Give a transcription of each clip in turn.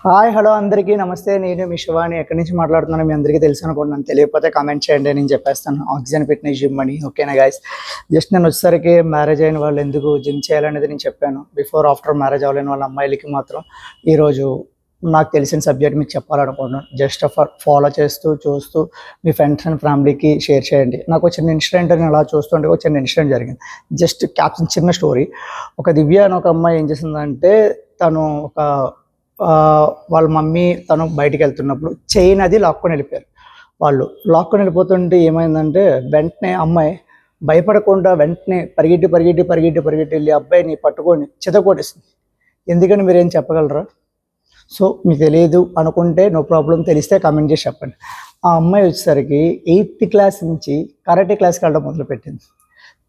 Hi hello అందరికీ నమస్తే. నేను మీ శివాని ఎక్కడి నుంచి మాట్లాడుతున్నాను మీ అందరికీ తెలుసు అనుకుంటున్నాను. తెలియకపోతే కామెంట్ చేయండి, నేను చెప్పేస్తాను. ఆక్సిజన్ ఫిట్నెస్ జిమ్ అని. ఓకేనా గైస్? జస్ట్ నేను వచ్చేసరికి మ్యారేజ్ అయిన వాళ్ళు ఎందుకు జిమ్ చేయాలనేది నేను చెప్పాను. బిఫోర్ ఆఫ్టర్ మ్యారేజ్ అవ్వలేని వాళ్ళ అమ్మాయిలకి మాత్రం ఈరోజు నాకు తెలిసిన సబ్జెక్ట్ మీకు చెప్పాలనుకుంటున్నాను. జస్ట్ ఫాలో చేస్తూ చూస్తూ మీ ఫ్రెండ్స్ అండ్ ఫ్యామిలీకి షేర్ చేయండి. నాకు వచ్చిన ఇన్సిడెంట్ నేను అలా చూస్తుంటే వచ్చిన ఇన్సిడెంట్ జరిగింది. జస్ట్ క్యాప్షన్ చిన్న స్టోరీ. ఒక దివ్య అని ఒక అమ్మాయి ఏం చేసిందంటే, తను ఒక వాళ్ళ మమ్మీ తను బయటికి వెళ్తున్నప్పుడు చైన్ అది లాక్కొని వెళ్ళిపోయారు. వాళ్ళు లాక్కొని వెళ్ళిపోతుంటే ఏమైందంటే, వెంటనే అమ్మాయి భయపడకుండా వెంటనే పరిగెట్టి పరిగెట్టి పరిగెట్టి పరిగెట్టి వెళ్ళి అబ్బాయిని పట్టుకొని చితకొట్టేసింది. ఎందుకని మీరేం చెప్పగలరా? సో మీకు తెలియదు అనుకుంటే నో ప్రాబ్లం, తెలిస్తే కామెంట్ చేసి చెప్పండి. ఆ అమ్మాయి వచ్చేసరికి 8th క్లాస్ నుంచి కరాటే క్లాస్కి వెళ్ళడం మొదలుపెట్టింది.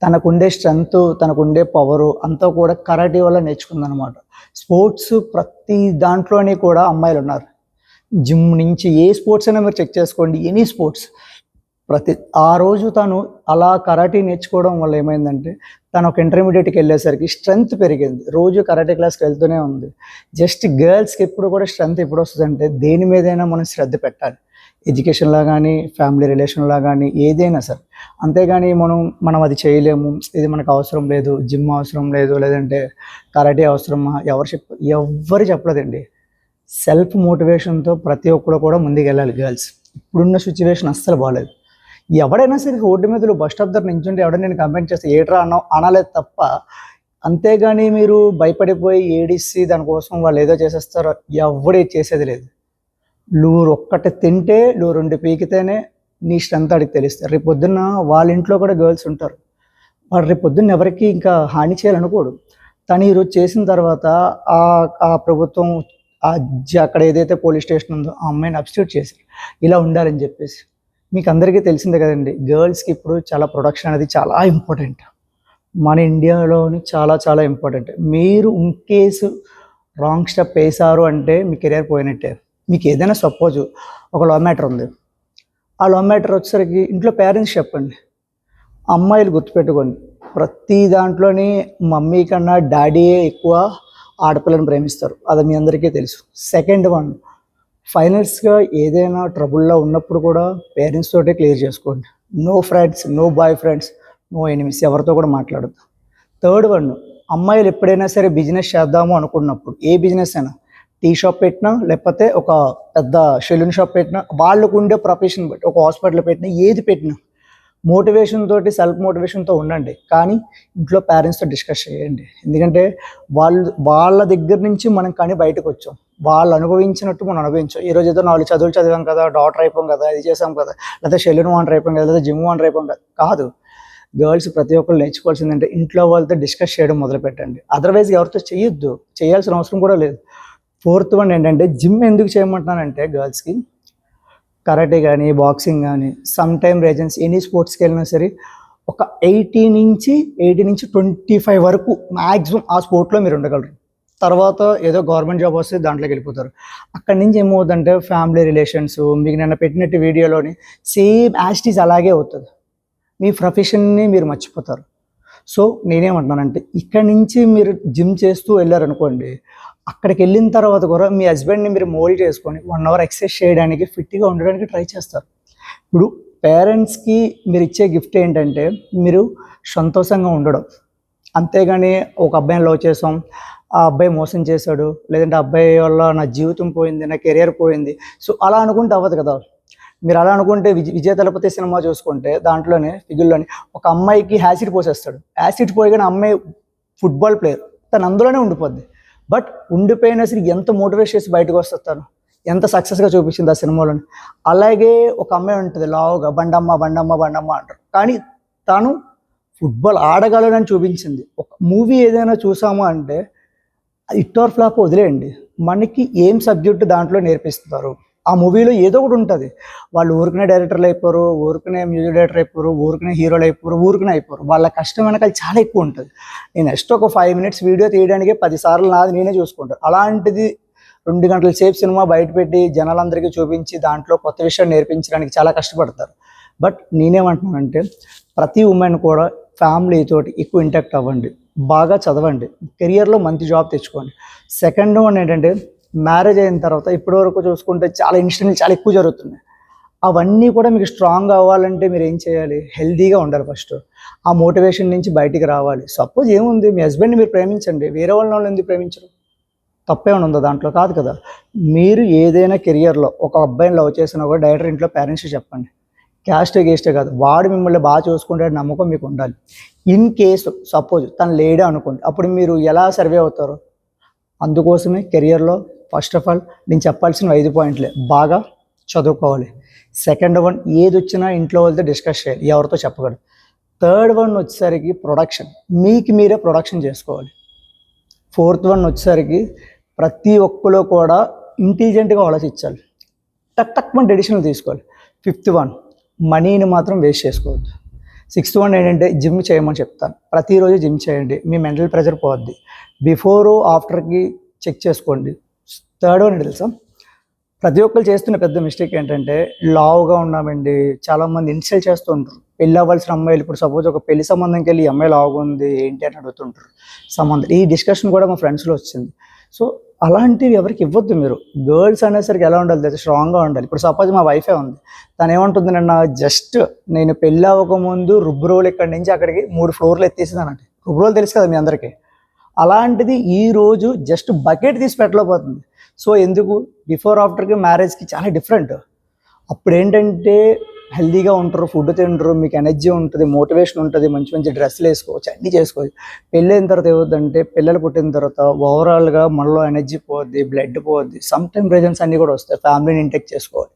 తనకుండే స్ట్రెంగ్త్, తనకుండే పవరు అంతా కూడా కరాటే వల్ల నేర్చుకుందనమాట. స్పోర్ట్స్ ప్రతి దాంట్లోనే కూడా అమ్మాయిలు ఉన్నారు. జిమ్ నుంచి ఏ స్పోర్ట్స్ అయినా మీరు చెక్ చేసుకోండి, ఎనీ స్పోర్ట్స్. ఆ రోజు తను అలా కరాటే నేర్చుకోవడం వల్ల ఏమైందంటే, తను ఒక ఇంటర్మీడియట్కి వెళ్ళేసరికి స్ట్రెంగ్త్ పెరిగింది. రోజు కరాటే క్లాస్కి వెళ్తూనే ఉంది. జస్ట్ గర్ల్స్కి ఎప్పుడు కూడా స్ట్రెంగ్త్ ఎప్పుడు వస్తుందంటే, దేని మీదైనా మనం శ్రద్ధ పెట్టాలి. ఎడ్యుకేషన్లో కానీ, ఫ్యామిలీ రిలేషన్లో కానీ, ఏదైనా సరే. అంతేగాని మనం అది చేయలేము, ఇది మనకు అవసరం లేదు, జిమ్ అవసరం లేదు, లేదంటే కరాటే అవసరమా, ఎవ్వరు చెప్పలేదండి. సెల్ఫ్ మోటివేషన్తో ప్రతి ఒక్కరు కూడా ముందుకు వెళ్ళాలి గర్ల్స్. ఇప్పుడున్న సిచ్యువేషన్ అస్సలు బాగాలేదు. ఎవడైనా సరే రోడ్డు మీద బస్ స్టాప్ దగ్గర నించుంటే ఎవడైనా నేను కంప్లైంట్ చేస్తే ఏట్రా అనలేదు తప్ప, అంతేగాని మీరు భయపడిపోయి ఏడిసి దానికోసం వాళ్ళు ఏదో చేసేస్తారో ఎవడే చేసేది లేదు. నువ్వు ఒక్కటి తింటే, నువ్వు 2 పీకితేనే నీ స్ట్రెంత్ అడిగి తెలుస్తుంది. రేపు పొద్దున్న వాళ్ళ ఇంట్లో కూడా గర్ల్స్ ఉంటారు. వాడు రేపు పొద్దున్న ఎవరికి ఇంకా హాని చేయాలనుకోడు. తను ఈరోజు చేసిన తర్వాత ఆ ప్రభుత్వం అక్కడ ఏదైతే పోలీస్ స్టేషన్ ఉందో ఆ అమ్మాయిని అబ్స్టిట్యూట్ చేశారు, ఇలా ఉండాలని చెప్పేసి. మీకు అందరికీ తెలిసిందే కదండి, గర్ల్స్కి ఇప్పుడు చాలా ప్రొడక్షన్ అనేది చాలా ఇంపార్టెంట్. మన ఇండియాలోని చాలా చాలా ఇంపార్టెంట్. మీరు ఇన్ కేసు రాంగ్ స్టెప్ వేసారు అంటే మీ కెరియర్ పోయినట్టే. మీకు ఏదైనా సపోజ్ ఒక లవ్ మ్యాటర్ ఉంది, ఆ లవ్ మ్యాటర్ వచ్చేసరికి ఇంట్లో పేరెంట్స్ చెప్పండి. అమ్మాయిలు గుర్తుపెట్టుకోండి, ప్రతి దాంట్లోని మమ్మీ కన్నా డాడీయే ఎక్కువ ఆడపిల్లని ప్రేమిస్తారు. అది మీ అందరికీ తెలుసు. సెకండ్ వన్, ఫైనల్స్గా ఏదైనా ట్రబుల్లో ఉన్నప్పుడు కూడా పేరెంట్స్ తోటే క్లియర్ చేసుకోండి. No friends, no boy friends, no enemies, ఎవరితో కూడా మాట్లాడద్దు. థర్డ్ వన్, అమ్మాయిలు ఎప్పుడైనా సరే బిజినెస్ చేద్దాము అనుకున్నప్పుడు, ఏ బిజినెస్ అయినా, టీ షాప్ పెట్టినా, లేకపోతే ఒక పెద్ద సెలూన్ షాప్ పెట్టినా, వాళ్ళకు ఉండే ప్రొఫెషన్ బట్టి, ఒక హాస్పిటల్ పెట్టినా, ఏది పెట్టినా మోటివేషన్ తోటి, సెల్ఫ్ మోటివేషన్తో ఉండండి. కానీ ఇంట్లో పేరెంట్స్తో డిస్కస్ చేయండి. ఎందుకంటే వాళ్ళ దగ్గర నుంచి మనం కానీ బయటకు వచ్చాం. వాళ్ళు అనుభవించినట్టు మనం అనుభవించాం. ఈరోజు ఏదో 4 చదువులు చదివాం కదా, డాక్టర్ అయిపోయాం కదా, ఇది చేసాం కదా, లేదా సెలూన్ ఓనర్ అయిపోయాం కదా, లేదా జిమ్ ఓనర్ అయిపోయాం కదా. కాదు, గర్ల్స్ ప్రతి ఒక్కరు నేర్చుకోవాల్సిందంటే ఇంట్లో వాళ్ళతో డిస్కస్ చేయడం మొదలు పెట్టండి. అదర్వైజ్ ఎవరితో చేయొద్దు, చేయాల్సిన అవసరం కూడా లేదు. ఫోర్త్ వన్ ఏంటంటే, జిమ్ ఎందుకు చేయమంటున్నానంటే, గర్ల్స్కి కరాటే కానీ, బాక్సింగ్ కానీ, సమ్ టైమ్ రేజన్స్, ఎనీ స్పోర్ట్స్కి వెళ్ళినా సరే ఒక 18 నుంచి 25 వరకు మ్యాక్సిమం ఆ స్పోర్ట్లో మీరు ఉండగలరు. తర్వాత ఏదో గవర్నమెంట్ జాబ్ వస్తే దాంట్లోకి వెళ్ళిపోతారు. అక్కడి నుంచి ఏమవుతుందంటే, ఫ్యామిలీ రిలేషన్స్ మీకు నిన్న పెట్టినట్టు వీడియోలోని సేమ్ యాస్టీస్ అలాగే అవుతుంది. మీ ప్రొఫెషన్ని మీరు మర్చిపోతారు. సో నేనేమంటున్నానంటే, ఇక్కడి నుంచి మీరు జిమ్ చేస్తూ వెళ్ళారనుకోండి, అక్కడికి వెళ్ళిన తర్వాత కూడా మీ హస్బెండ్ని మీరు మోల్డ్ చేసుకొని 1 అవర్ ఎక్సర్సైజ్ చేయడానికి, ఫిట్గా ఉండడానికి ట్రై చేస్తారు. ఇప్పుడు పేరెంట్స్కి మీరు ఇచ్చే గిఫ్ట్ ఏంటంటే, మీరు సంతోషంగా ఉండడం. అంతేగాని ఒక అబ్బాయిని లవ్ చేసాం, ఆ అబ్బాయి మోసం చేశాడు, లేదంటే అబ్బాయి వల్ల నా జీవితం పోయింది, నా కెరియర్ పోయింది, సో అలా అనుకుంటే అవ్వదు కదా. మీరు అలా అనుకుంటే విజయ తలపతి సినిమా చూసుకుంటే దాంట్లోనే ఫిగుల్లోని ఒక అమ్మాయికి యాసిడ్ పోసేస్తాడు. యాసిడ్ పోయగానే అమ్మాయి ఫుట్బాల్ ప్లేయర్, తను అందులోనే ఉండిపోద్ది. బట్ ఉండిపోయినా సరే ఎంత మోటివేట్ చేసి బయటకు వస్తాను, ఎంత సక్సెస్గా చూపించింది ఆ సినిమాలోని. అలాగే ఒక అమ్మాయి ఉంటుంది లావుగా, బండమ్మ బండమ్మ బండమ్మ అంటారు, కానీ తను ఫుట్బాల్ ఆడగలనని చూపించింది. ఒక మూవీ ఏదైనా చూసాము అంటే హిట్ ఆర్ ఫ్లాప్ వదిలేయండి, మనకి ఏం సబ్జెక్టు దాంట్లో నేర్పిస్తారు. ఆ మూవీలో ఏదో ఒకటి ఉంటుంది. వాళ్ళు ఊరికనే డైరెక్టర్లు అయిపోరు, ఊరికనే మ్యూజిక్ డైరెక్టర్ అయిపోరు, ఊరికనే హీరోలు అయిపోరు, ఊరికనే అయిపోరు. వాళ్ళ కష్టం వెనకాల చాలా ఎక్కువ ఉంటుంది. నేను నెక్స్ట్ ఒక 5 minutes వీడియో తీయడానికి 10 సార్లు నాది నేనే చూసుకుంటాను. అలాంటిది 2 గంటల సేపు సినిమా బయట పెట్టి జనాలందరికీ చూపించి దాంట్లో కొత్త విషయాన్ని నేర్పించడానికి చాలా కష్టపడతారు. బట్ నేనేమంటున్నానంటే, ప్రతి ఉమెన్ కూడా ఫ్యామిలీ తోటి ఎక్కువ ఇంటాక్ట్ అవ్వండి, బాగా చదవండి, కెరియర్లో మంచి జాబ్ తెచ్చుకోండి. సెకండ్ వన్ ఏంటంటే, మ్యారేజ్ అయిన తర్వాత ఇప్పటివరకు చూసుకుంటే చాలా ఇన్సిడెంట్లు చాలా ఎక్కువ జరుగుతున్నాయి. అవన్నీ కూడా మీకు స్ట్రాంగ్ అవ్వాలంటే మీరు ఏం చేయాలి? హెల్తీగా ఉండాలి ఫస్ట్. ఆ మోటివేషన్ నుంచి బయటికి రావాలి. సపోజ్ ఏముంది, మీ హస్బెండ్ని మీరు ప్రేమించండి, వేరే వాళ్ళని ఎందుకు ప్రేమించరు? తప్పేమైనా ఉందో దాంట్లో? కాదు కదా. మీరు ఏదైనా కెరియర్లో ఒక అబ్బాయిని లవ్ చేసినా కూడా డైరెక్టర్ ఇంట్లో పేరెంట్స్కి చెప్పండి. గేస్టే కాదు, వాడు మిమ్మల్ని బాగా చూసుకుంటే నమ్మకం మీకు ఉండాలి. ఇన్ కేసు సపోజ్ తను లేడే అనుకోండి, అప్పుడు మీరు ఎలా సర్వే అవుతారు? అందుకోసమే కెరియర్లో ఫస్ట్ ఆఫ్ ఆల్ నేను చెప్పాల్సిన 5 పాయింట్లే. బాగా చదువుకోవాలి. సెకండ్ వన్, ఏది వచ్చినా ఇంట్లో వాళ్ళతో డిస్కస్ చేయాలి, ఎవరితో చెప్పకూడదు. థర్డ్ వన్ వచ్చేసరికి ప్రొడక్షన్, మీకు మీరే ప్రొడక్షన్ చేసుకోవాలి. ఫోర్త్ వన్ వచ్చేసరికి ప్రతి ఒక్కరు కూడా ఇంటెలిజెంట్గా ఆలోచించాలి, టక్ డెసిషన్లు తీసుకోవాలి. ఫిఫ్త్ వన్, మనీని మాత్రం వేస్ట్ చేసుకోవద్దు. సిక్స్త్ వన్ ఏంటంటే జిమ్ చేయమని చెప్తాను. ప్రతిరోజు జిమ్ చేయండి, మీ మెంటల్ ప్రెషర్ పోద్ది. బిఫోరు ఆఫ్టర్కి చెక్ చేసుకోండి. థర్డ్ వన్ ఏంటి తెలుసా, ప్రతి ఒక్కరు చేస్తున్న పెద్ద మిస్టేక్ ఏంటంటే లావుగా ఉన్నామండి, చాలామంది ఇన్సల్ట్ చేస్తూ ఉంటారు. పెళ్ళి అవ్వాల్సిన అమ్మాయిలు ఇప్పుడు సపోజ్ ఒక పెళ్లి సంబంధంకి వెళ్ళి ఈ అమ్మాయి లావుగా ఉంది ఏంటి అని అడుగుతుంటారు సంబంధం. ఈ డిస్కషన్ కూడా మా ఫ్రెండ్స్లో వచ్చింది. సో అలాంటివి ఎవరికి ఇవ్వద్దు. మీరు గర్ల్స్ అనేసరికి ఎలా ఉండాలి తెలుసు, స్ట్రాంగ్గా ఉండాలి. ఇప్పుడు సపోజ్ మా వైఫే ఉంది, తను ఏమంటుంది, జస్ట్ నేను పెళ్ళి అవ్వకముందు రుబ్బురోలు ఇక్కడి నుంచి అక్కడికి 3 ఫ్లోర్లు ఎత్తేసిందనంటే, రుబ్బురోలు తెలుసు కదా మీ అందరికీ. అలాంటిది ఈరోజు జస్ట్ బకెట్ తీసి పెట్టలేకపోతుంది. సో ఎందుకు, బిఫోర్ ఆఫ్టర్కి మ్యారేజ్కి చాలా డిఫరెంట్. అప్పుడు ఏంటంటే హెల్తీగా ఉంటారు, ఫుడ్ తింటారు, మీకు ఎనర్జీ ఉంటుంది, మోటివేషన్ ఉంటుంది, మంచి మంచి డ్రెస్సులు వేసుకోవచ్చు, అన్నీ చేసుకోవచ్చు. పెళ్ళి అయిన తర్వాత ఏమవుతుందంటే, పిల్లలు పుట్టిన తర్వాత ఓవరాల్గా మనలో ఎనర్జీ పోద్ది, బ్లడ్ పోద్ది, సమ్ టైమ్ రీజన్స్ అన్నీ కూడా వస్తాయి, ఫ్యామిలీని ఇంటెక్ చేసుకోవాలి.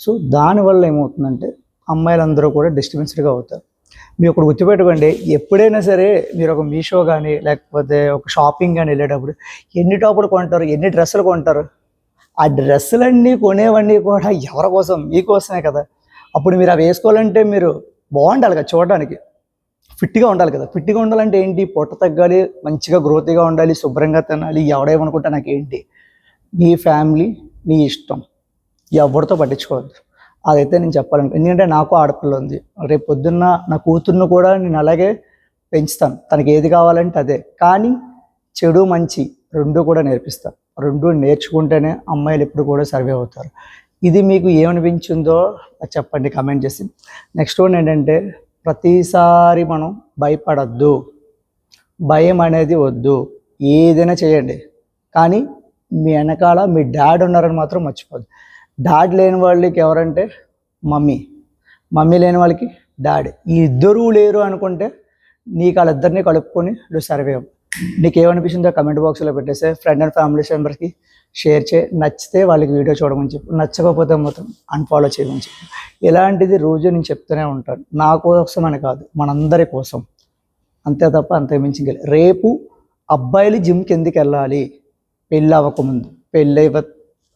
సో దానివల్ల ఏమవుతుందంటే అమ్మాయిలందరూ కూడా డిస్టర్బెన్స్డ్గా అవుతారు. మీరు ఒకటి గుర్తుపెట్టుకోండి, ఎప్పుడైనా సరే మీరు ఒక మీషో కానీ లేకపోతే ఒక షాపింగ్ కానీ వెళ్ళేటప్పుడు ఎన్ని టాపులు కొంటారు, ఎన్ని డ్రెస్సులు కొంటారు? ఆ డ్రెస్సులన్నీ కొనేవన్నీ కూడా ఎవరి కోసం? మీకోసమే కదా. అప్పుడు మీరు అవి వేసుకోవాలంటే మీరు బాగుండాలి కదా, చూడడానికి ఫిట్గా ఉండాలి కదా. ఫిట్గా ఉండాలంటే ఏంటి? పొట్ట తగ్గాలి, మంచిగా గ్రోత్గా ఉండాలి, శుభ్రంగా తినాలి. ఎవడేమనుకుంటా నాకేంటి? నీ ఫ్యామిలీ, నీ ఇష్టం, ఎవరితో పట్టించుకోవద్దు. అదైతే నేను చెప్పాలను. ఎందుకంటే నాకు ఆడపిల్ల ఉంది, రేపు పొద్దున్న నా కూతుర్ను కూడా నేను అలాగే పెంచుతాను. తనకి ఏది కావాలంటే అదే. కానీ చెడు మంచి రెండు కూడా నేర్పిస్తాను. రెండు నేర్చుకుంటేనే అమ్మాయిలు ఎప్పుడు కూడా సర్వే అవుతారు. ఇది మీకు ఏమనిపించిందో చెప్పండి కామెంట్ చేసి. నెక్స్ట్ వన్ ఏంటంటే, ప్రతిసారి మనం భయపడద్దు, భయం అనేది వద్దు. ఏదైనా చేయండి, కానీ మీ వెనకాల మీ డాడ్ ఉన్నారని మాత్రం మర్చిపోద్దు. డాడ్ లేని వాళ్ళకి ఎవరంటే మమ్మీ, మమ్మీ లేని వాళ్ళకి డాడ్. ఈ ఇద్దరూ లేరు అనుకుంటే నీకు వాళ్ళిద్దరినీ కలుపుకొని నువ్వు సర్వే అవ్వు. నీకు ఏమనిపించిందో కమెంట్ బాక్స్లో పెట్టేస్తే ఫ్రెండ్ అండ్ ఫ్యామిలీ మెంబర్స్కి షేర్ చేయి. నచ్చితే వాళ్ళకి వీడియో చూడమని చెప్పు, నచ్చకపోతే మాత్రం అన్ఫాలో చేయమని చెప్పు. ఇలాంటిది రోజు నేను చెప్తూనే ఉంటాను, నా కోసం అని కాదు, మనందరి కోసం. అంతే తప్ప అంతే మించి. రేపు అబ్బాయిలు జిమ్కి ఎందుకు వెళ్ళాలి? పెళ్ళి అవ్వకముందు,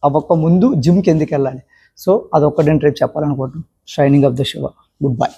అవ్వకముందు జిమ్కి ఎందుకు వెళ్ళాలి? సో అదొక్కటి నేను రేపు చెప్పాలనుకుంటున్నాను. Shining of the Shiva. Good bye.